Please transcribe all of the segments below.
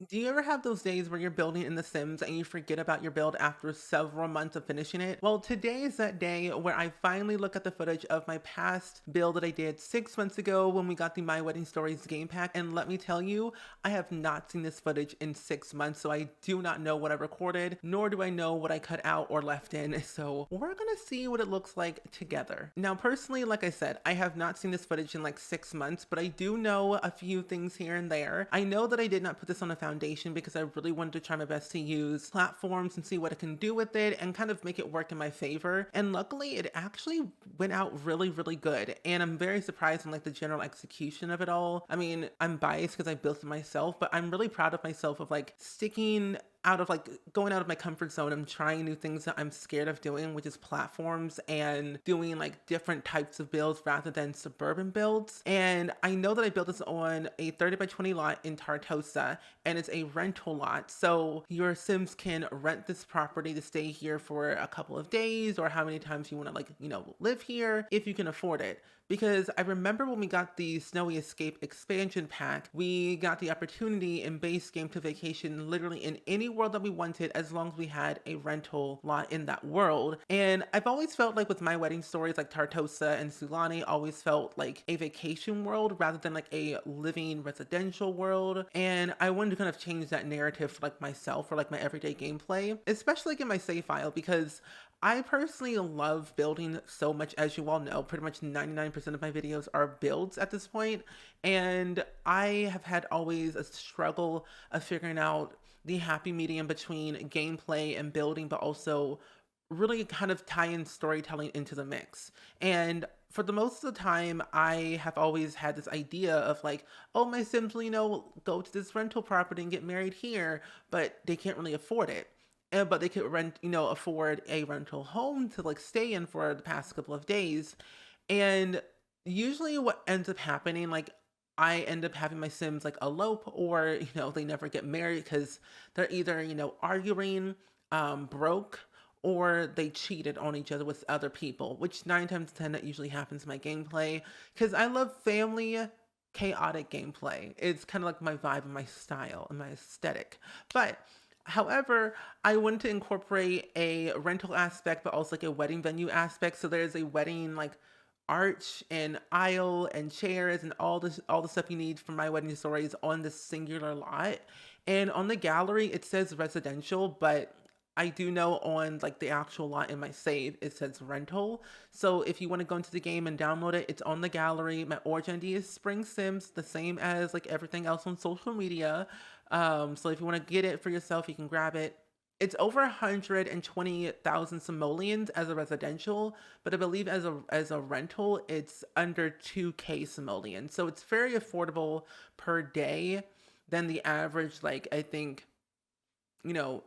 Do you ever have those days where you're building in The Sims and you forget about your build after several months of finishing it? Well, today is that day where I finally look at the footage of my past build that I did 6 months ago when we got the My Wedding Stories game pack. And let me tell you, I have not seen this footage in 6 months, so I do not know what I recorded, nor do I know what I cut out or left in. So we're gonna see what it looks like together. Now, personally, like I said, I have not seen this footage in like 6 months, but I do know a few things here and there. I know that I did not put this on a foundation because I really wanted to try my best to use platforms and see what I can do with it and kind of make it work in my favor. And luckily, it actually went out really, really good. And I'm very surprised in like the general execution of it all. I mean, I'm biased because I built it myself, but I'm really proud of myself of like sticking out of like going out of my comfort zone and trying new things that I'm scared of doing, which is platforms and doing like different types of builds rather than suburban builds. And I know that I built this on a 30 by 20 lot in Tartosa, and it's a rental lot. So your Sims can rent this property to stay here for a couple of days or how many times you want to like, live here if you can afford it. Because I remember when we got the Snowy Escape expansion pack, we got the opportunity in base game to vacation literally in any world that we wanted as long as we had a rental lot in that world. And I've always felt like with My Wedding Stories, like Tartosa and Sulani always felt like a vacation world rather than like a living residential world. And I wanted to kind of change that narrative for like myself or like my everyday gameplay, especially like in my save file, because I personally love building so much. As you all know, pretty much 99% of my videos are builds at this point, and I have had always a struggle of figuring out the happy medium between gameplay and building, but also really kind of tie in storytelling into the mix. And for the most of the time, I have always had this idea of like, oh, my Sims will, go to this rental property and get married here, but they can't really afford it. But they could rent, afford a rental home to like stay in for the past couple of days. And usually what ends up happening, like I end up having my Sims like elope or, they never get married because they're either, arguing, broke, or they cheated on each other with other people, which 9 times 10 that usually happens in my gameplay because I love family chaotic gameplay. It's kind of like my vibe and my style and my aesthetic. But however, I wanted to incorporate a rental aspect, but also like a wedding venue aspect. So there's a wedding like arch and aisle and chairs and all the stuff you need for My Wedding Stories on this singular lot. And on the gallery it says residential, but I do know on like the actual lot in my save it says rental. So if you want to go into the game and download it, it's on the gallery. My origin ID is SpringSims, the same as like everything else on social media. So if you want to get it for yourself, you can grab it. It's over 120,000 simoleons as a residential, but I believe as a rental, it's under 2K simoleons. So it's very affordable per day than the average, like I think,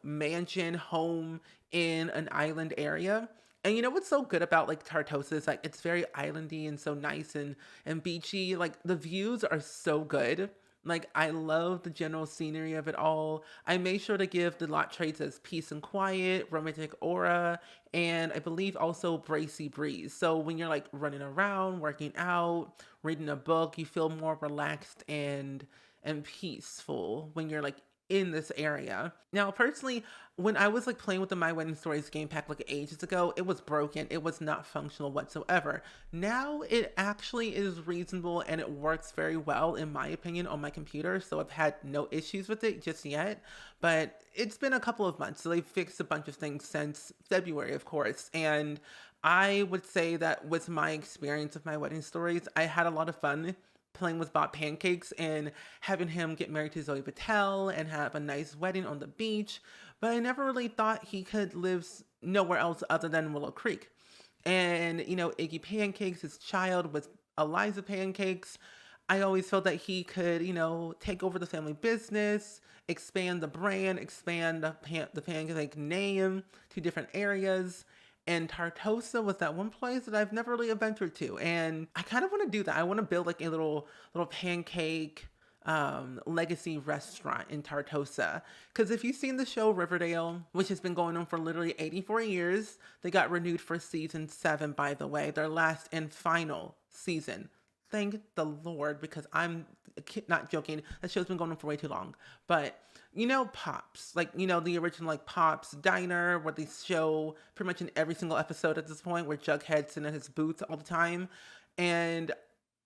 mansion home in an island area. And you know what's so good about like Tartosa is like it's very islandy and so nice and beachy. Like the views are so good. Like I love the general scenery of it all. I made sure to give the lot traits as peace and quiet, romantic aura, and I believe also bracy breeze. So when you're like running around, working out, reading a book, you feel more relaxed and peaceful when you're like in this area. Now, personally, when I was like playing with the My Wedding Stories game pack like ages ago, it was broken. It was not functional whatsoever. Now it actually is reasonable and it works very well, in my opinion, on my computer. So I've had no issues with it just yet. But it's been a couple of months. So they've fixed a bunch of things since February, of course. And I would say that with my experience of My Wedding Stories, I had a lot of fun playing with Bob Pancakes and having him get married to Zoe Patel and have a nice wedding on the beach. But I never really thought he could live nowhere else other than Willow Creek. And, Iggy Pancakes, his child, was Eliza Pancakes. I always felt that he could, take over the family business, expand the brand, expand the pancake name to different areas. And Tartosa was that one place that I've never really ventured to, and I kind of want to do that. I want to build like a little pancake legacy restaurant in Tartosa. Because if you've seen the show Riverdale, which has been going on for literally 84 years, they got renewed for season 7, by the way, their last and final season. Thank the Lord, because I'm not joking. That show's been going on for way too long. But You know, Pops, like, you know, the original like Pops Diner, where they show pretty much in every single episode at this point, where Jughead's in his booth all the time. And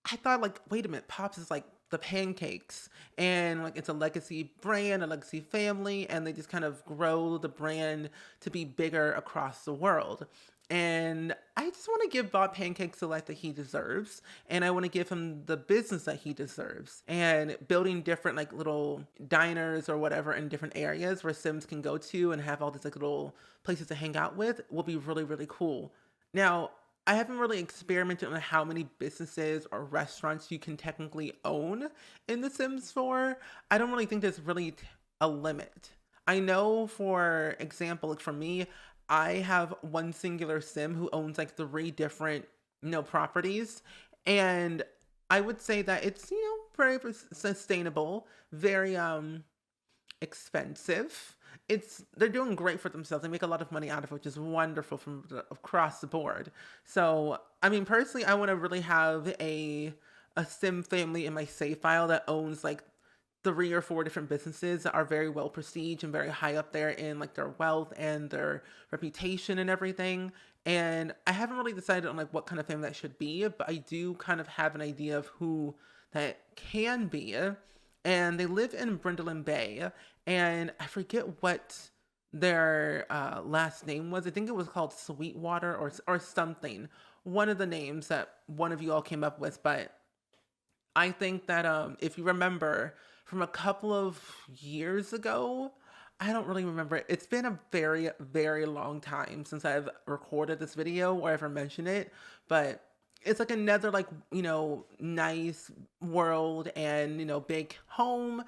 I thought, like, wait a minute, Pops is like the pancakes, and like it's a legacy brand, a legacy family, and they just kind of grow the brand to be bigger across the world. And I just want to give Bob Pancakes the life that he deserves. And I want to give him the business that he deserves. And building different, like, little diners or whatever in different areas where Sims can go to and have all these, like, little places to hang out with will be really, really cool. Now, I haven't really experimented on how many businesses or restaurants you can technically own in The Sims 4. I don't really think there's really a limit. I know, for example, like for me, I have one singular sim who owns like three different, properties. And I would say that it's, very sustainable, very expensive. They're doing great for themselves. They make a lot of money out of it, which is wonderful from across the board. So, I mean, personally, I want to really have a sim family in my save file that owns like three or four different businesses that are very well prestiged and very high up there in like their wealth and their reputation and everything. And I haven't really decided on like what kind of family that should be, but I do kind of have an idea of who that can be. And they live in Brindleton Bay, and I forget what their last name was. I think it was called Sweetwater or something. One of the names that one of you all came up with, but I think that if you remember from a couple of years ago, I don't really remember it. It's been a very, very long time since I've recorded this video or ever mentioned it, but it's like another like, nice world and, big home.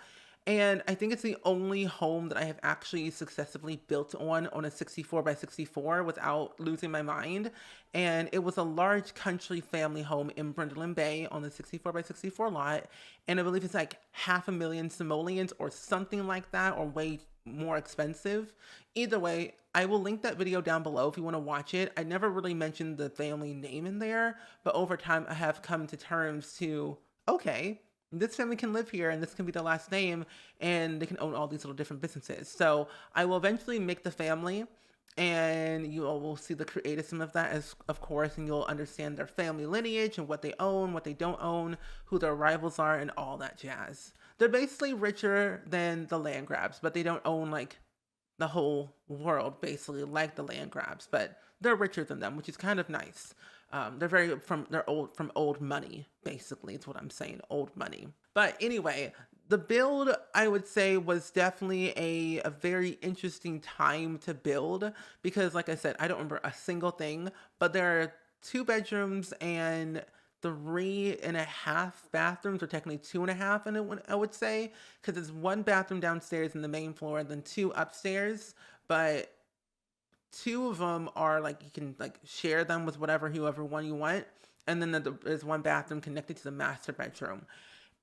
And I think it's the only home that I have actually successfully built on a 64 by 64 without losing my mind. And it was a large country family home in Brindleton Bay on the 64 by 64 lot. And I believe it's like 500,000 simoleons or something like that, or way more expensive. Either way, I will link that video down below if you want to watch it. I never really mentioned the family name in there, but over time I have come to terms to, okay, this family can live here and this can be the last name, and they can own all these little different businesses. So I will eventually make the family, and you all will see the creatism of that, as of course, and you'll understand their family lineage and what they own, what they don't own, who their rivals are, and all that jazz. They're basically richer than the land grabs, but they don't own like the whole world, basically, like the land grabs, but they're richer than them, which is kind of nice. They're old from old money, basically. It's what I'm saying, old money. But anyway, the build, I would say, was definitely a very interesting time to build because, like I said, I don't remember a single thing, but there are 2 bedrooms and 3.5 bathrooms, or technically 2.5, and I would say, because it's 1 bathroom downstairs in the main floor and then 2 upstairs, but 2 of them are like you can like share them with whoever one you want, and then there's 1 bathroom connected to the master bedroom.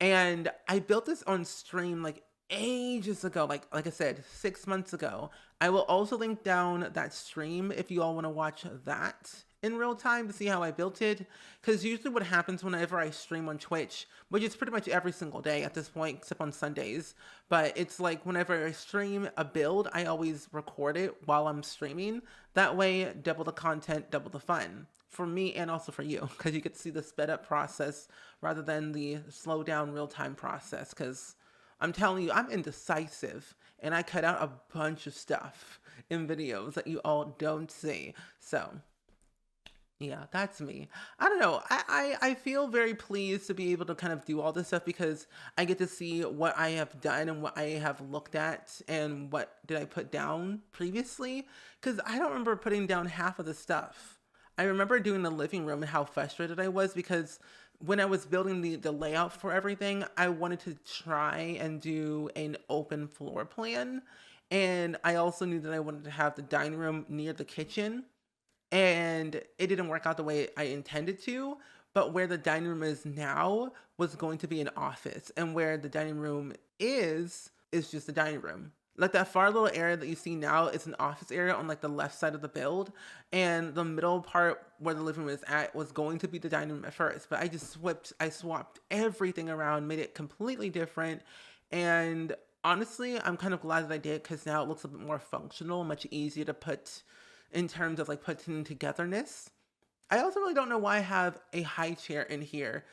And I built this on stream like ages ago, like I said, 6 months ago. I will also link down that stream if you all want to watch that in real time to see how I built it. Because usually what happens whenever I stream on Twitch, which is pretty much every single day at this point, except on Sundays, but it's like whenever I stream a build, I always record it while I'm streaming. That way, double the content, double the fun. For me and also for you, because you get to see the sped up process rather than the slow down real time process. Because I'm telling you, I'm indecisive and I cut out a bunch of stuff in videos that you all don't see. So yeah, that's me. I don't know. I feel very pleased to be able to kind of do all this stuff because I get to see what I have done and what I have looked at and what did I put down previously. Because I don't remember putting down half of the stuff. I remember doing the living room and how frustrated I was because when I was building the layout for everything, I wanted to try and do an open floor plan. And I also knew that I wanted to have the dining room near the kitchen, and it didn't work out the way I intended to. But where the dining room is now was going to be an office, and where the dining room is just the dining room. Like that far little area that you see now is an office area on like the left side of the build, and the middle part where the living room is at was going to be the dining room at first. But I swapped everything around, made it completely different, and honestly, I'm kind of glad that I did because now it looks a bit more functional, much easier to put in terms of like putting togetherness. I also really don't know why I have a high chair in here.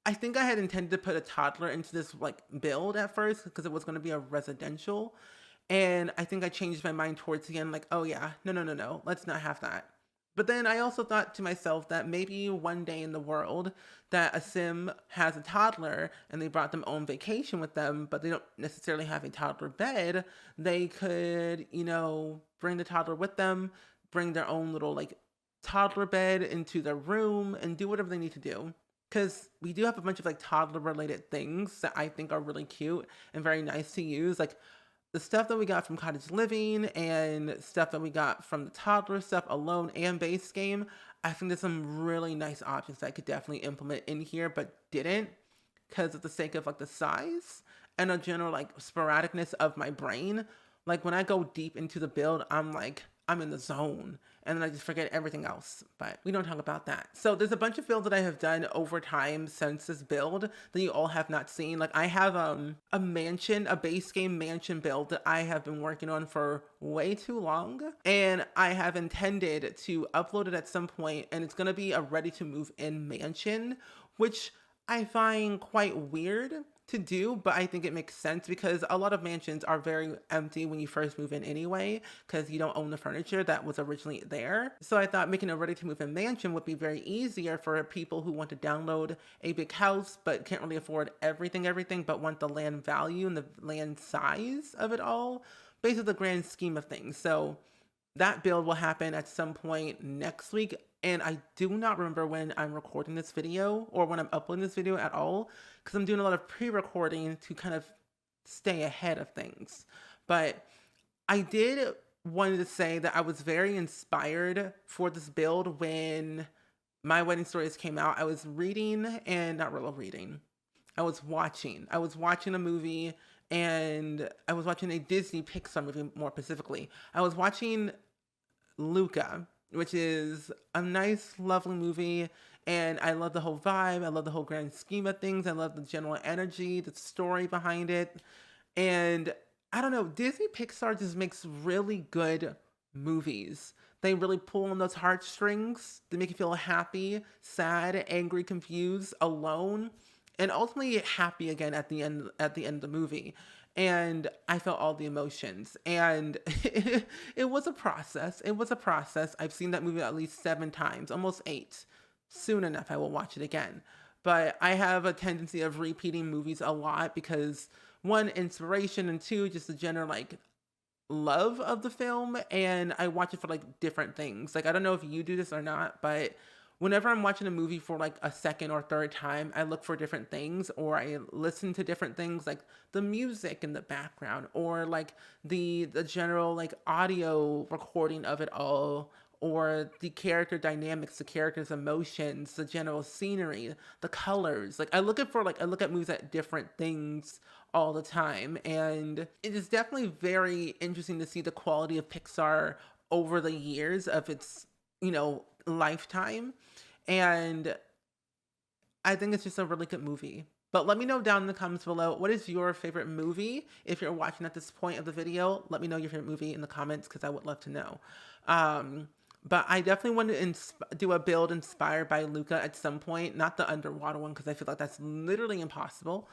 I think I had intended to put a toddler into this like build at first because it was going to be a residential. And I think I changed my mind towards the end, like, oh yeah, no, no, no, no, let's not have that. But then I also thought to myself that maybe one day in the world that a sim has a toddler and they brought them on vacation with them, but they don't necessarily have a toddler bed, they could, bring the toddler with them, bring their own little like toddler bed into their room and do whatever they need to do. Because we do have a bunch of like toddler related things that I think are really cute and very nice to use. Like the stuff that we got from Cottage Living and stuff that we got from the toddler stuff alone and base game, I think there's some really nice options that I could definitely implement in here, but didn't because of the sake of like the size and a general like sporadicness of my brain. Like when I go deep into the build, I'm in the zone and then I just forget everything else, but we don't talk about that. So there's a bunch of builds that I have done over time since this build that you all have not seen. Like I have a base game mansion build that I have been working on for way too long, and I have intended to upload it at some point, and it's going to be a ready to move in mansion, which I find quite weird to do, but I think it makes sense because a lot of mansions are very empty when you first move in anyway, because you don't own the furniture that was originally there. So I thought making a ready to move in mansion would be very easier for people who want to download a big house but can't really afford everything, but want the land value and the land size of it all, based on the grand scheme of things. So that build will happen at some point next week. And I do not remember when I'm recording this video or when I'm uploading this video at all, because I'm doing a lot of pre-recording to kind of stay ahead of things. But I did wanted to say that I was very inspired for this build when My Wedding Stories came out. I was reading and not really reading. I was watching. A movie, and I was watching a Disney Pixar movie more specifically. I was watching Luca, which is a nice, lovely movie. And I love the whole vibe. I love the whole grand scheme of things. I love the general energy, the story behind it. And I don't know, Disney Pixar just makes really good movies. They really pull on those heartstrings. They make you feel happy, sad, angry, confused, alone, and ultimately happy again at the end of the movie. And I felt all the emotions, and it was a process. I've seen that movie at least 7 times, almost 8. Soon enough I will watch it again. But I have a tendency of repeating movies a lot because, one, inspiration, and two, just the general like love of the film, and I watch it for like different things. Like I don't know if you do this or not, but whenever I'm watching a movie for like a second or third time, I look for different things, or I listen to different things, like the music in the background, or like the general like audio recording of it all, or the character dynamics, the characters' emotions, the general scenery, the colors. Like I look at movies at different things all the time, and it is definitely very interesting to see the quality of Pixar over the years of its, lifetime. And I think it's just a really good movie. But let me know down in the comments below, what is your favorite movie? If you're watching at this point of the video, let me know your favorite movie in the comments because I would love to know. But I definitely want to do a build inspired by Luca at some point. Not the underwater one because I feel like that's literally impossible.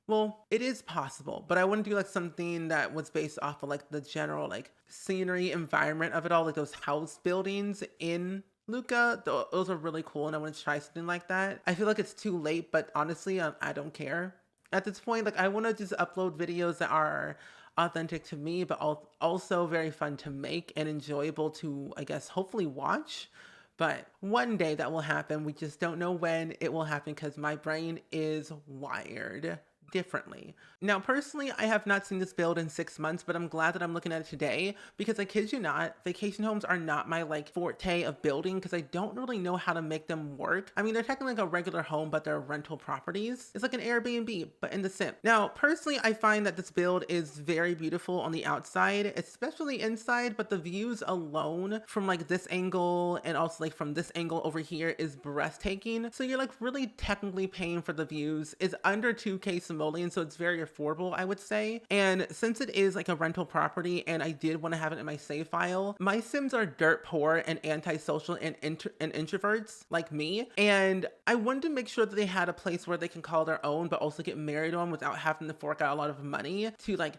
Well, it is possible, but I want to do like something that was based off of like the general like scenery environment of it all, like those house buildings in Luca. Those are really cool, and I want to try something like that. I feel like it's too late, but honestly, I don't care at this point. Like I want to just upload videos that are authentic to me, but also very fun to make and enjoyable to, I guess, hopefully watch. But one day that will happen. We just don't know when it will happen because my brain is wired differently. Now, personally, I have not seen this build in 6 months, but I'm glad that I'm looking at it today because I kid you not, vacation homes are not my like forte of building because I don't really know how to make them work. I mean, they're technically like a regular home, but they're rental properties. It's like an Airbnb, but in the sim. Now, personally, I find that this build is very beautiful on the outside, especially inside, but the views alone from like this angle and also like from this angle over here is breathtaking. So you're like really technically paying for the views. It's under 2K some simoleons, so it's very affordable, I would say. And since it is like a rental property and I did want to have it in my save file, my Sims are dirt poor and antisocial and introverts like me. And I wanted to make sure that they had a place where they can call their own, but also get married on without having to fork out a lot of money to like,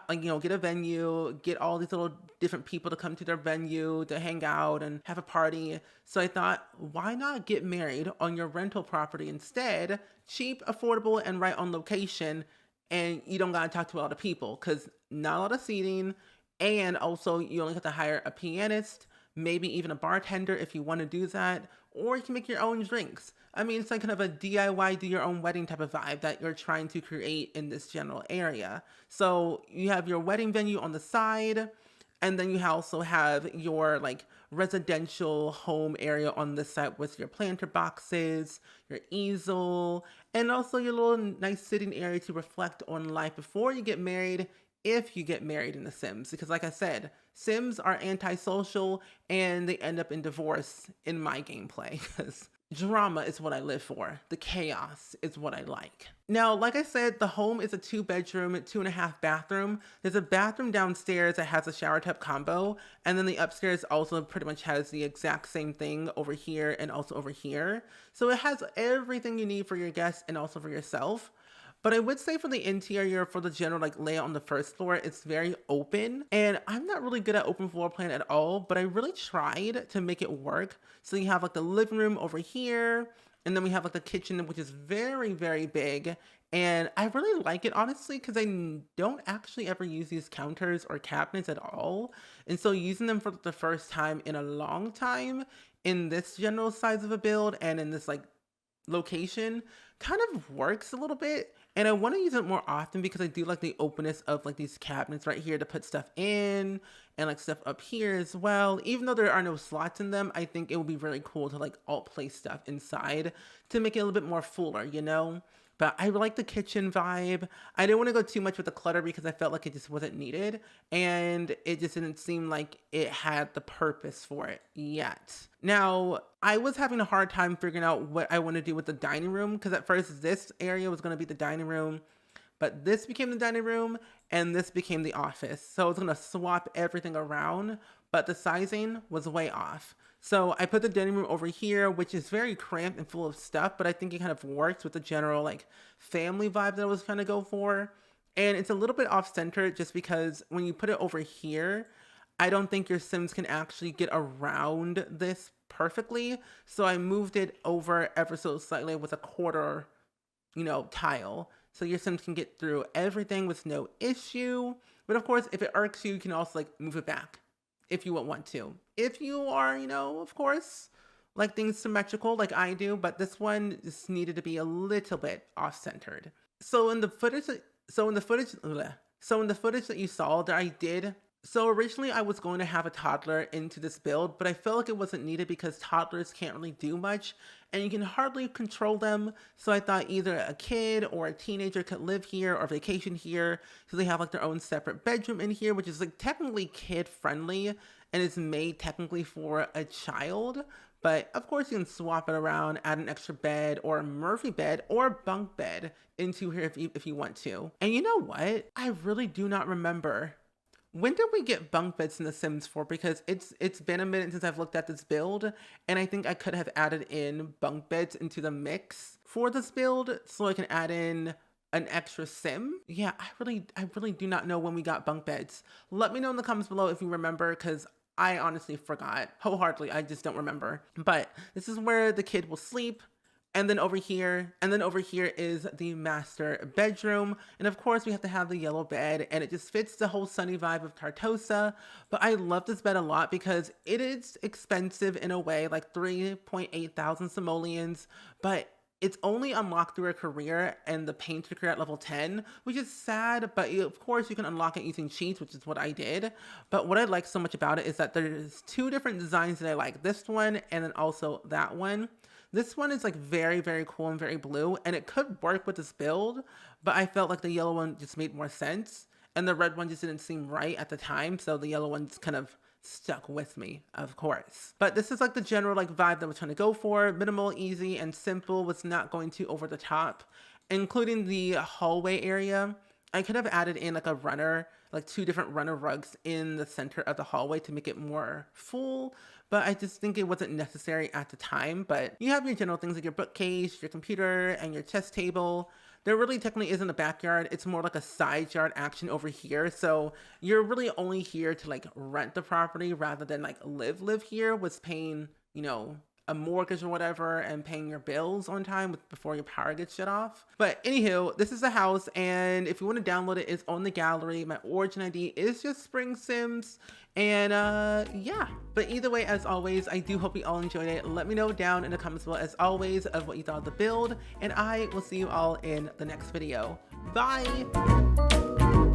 get a venue, get all these little different people to come to their venue to hang out and have a party. So I thought, why not get married on your rental property instead? Cheap, affordable, and right on location. And you don't gotta talk to a lot of people because not a lot of seating. And also you only have to hire a pianist, maybe even a bartender if you want to do that, or you can make your own drinks. I mean, it's like kind of a DIY, do your own wedding type of vibe that you're trying to create in this general area. So you have your wedding venue on the side, and then you also have your like residential home area on the side with your planter boxes, your easel, and also your little nice sitting area to reflect on life before you get married, if you get married in The Sims. Because like I said, Sims are antisocial and they end up in divorce in my gameplay because drama is what I live for. The chaos is what I like. Now, like I said, the home is a 2-bedroom, 2.5 bathroom. There's a bathroom downstairs that has a shower tub combo. And then the upstairs also pretty much has the exact same thing over here and also over here. So it has everything you need for your guests and also for yourself. But I would say for the interior, for the general like layout on the first floor, it's very open. And I'm not really good at open floor plan at all, but I really tried to make it work. So you have like the living room over here, and then we have like the kitchen, which is very, very big. And I really like it, honestly, because I don't actually ever use these counters or cabinets at all. And so using them for the first time in a long time in this general size of a build and in this like location kind of works a little bit. And I want to use it more often because I do like the openness of like these cabinets right here to put stuff in, and like stuff up here as well. Even though there are no slots in them, I think it would be really cool to like alt place stuff inside to make it a little bit more fuller, you know? But I like the kitchen vibe. I didn't want to go too much with the clutter because I felt like it just wasn't needed. And it just didn't seem like it had the purpose for it yet. Now, I was having a hard time figuring out what I want to do with the dining room because at first this area was going to be the dining room, but this became the dining room and this became the office. So I was going to swap everything around, but the sizing was way off. So I put the dining room over here, which is very cramped and full of stuff, but I think it kind of works with the general like family vibe that I was trying to go for. And it's a little bit off center just because when you put it over here, I don't think your Sims can actually get around this perfectly. So I moved it over ever so slightly with a quarter, tile. So your Sims can get through everything with no issue. But of course, if it irks you, you can also like move it back if you want to. If you are, of course, like things symmetrical like I do, but this one just needed to be a little bit off-centered. So in the footage that you saw that I did, so originally I was going to have a toddler into this build, but I felt like it wasn't needed because toddlers can't really do much and you can hardly control them. So I thought either a kid or a teenager could live here or vacation here. So they have like their own separate bedroom in here, which is like technically kid friendly and is made technically for a child. But of course you can swap it around, add an extra bed or a Murphy bed or a bunk bed into here if you want to. And you know what? I really do not remember. When did we get bunk beds in The Sims 4? Because it's been a minute since I've looked at this build, and I think I could have added in bunk beds into the mix for this build so I can add in an extra Sim. Yeah, I really do not know when we got bunk beds. Let me know in the comments below if you remember, because I honestly forgot. Wholeheartedly, I just don't remember. But this is where the kid will sleep. And then over here is the master bedroom. And of course we have to have the yellow bed, and it just fits the whole sunny vibe of Tartosa. But I love this bed a lot because it is expensive in a way, like 3.8 thousand simoleons, but it's only unlocked through a career and the painter career at level 10, which is sad, but of course you can unlock it using cheats, which is what I did. But what I like so much about it is that there's two different designs that I like. This one and then also that one. This one is like very, very cool and very blue, and it could work with this build, but I felt like the yellow one just made more sense, and the red one just didn't seem right at the time, so the yellow one just kind of stuck with me, of course. But this is like the general like vibe that we're trying to go for. Minimal, easy, and simple, was not going too over the top. including the hallway area. I could have added in like a runner, like 2 different runner rugs in the center of the hallway to make it more full, but I just think it wasn't necessary at the time. But you have your general things like your bookcase, your computer, and your chess table. There really technically isn't a backyard. It's more like a side yard action over here. So you're really only here to like rent the property rather than like live here with paying, you know, a mortgage or whatever and paying your bills on time before your power gets shut off. But anywho, this is the house, and if you want to download it, it's on the gallery. My origin ID is just SpringSims, and yeah. But either way, as always, I do hope you all enjoyed it. Let me know down in the comments below, as always, of what you thought of the build, and I will see you all in the next video. Bye!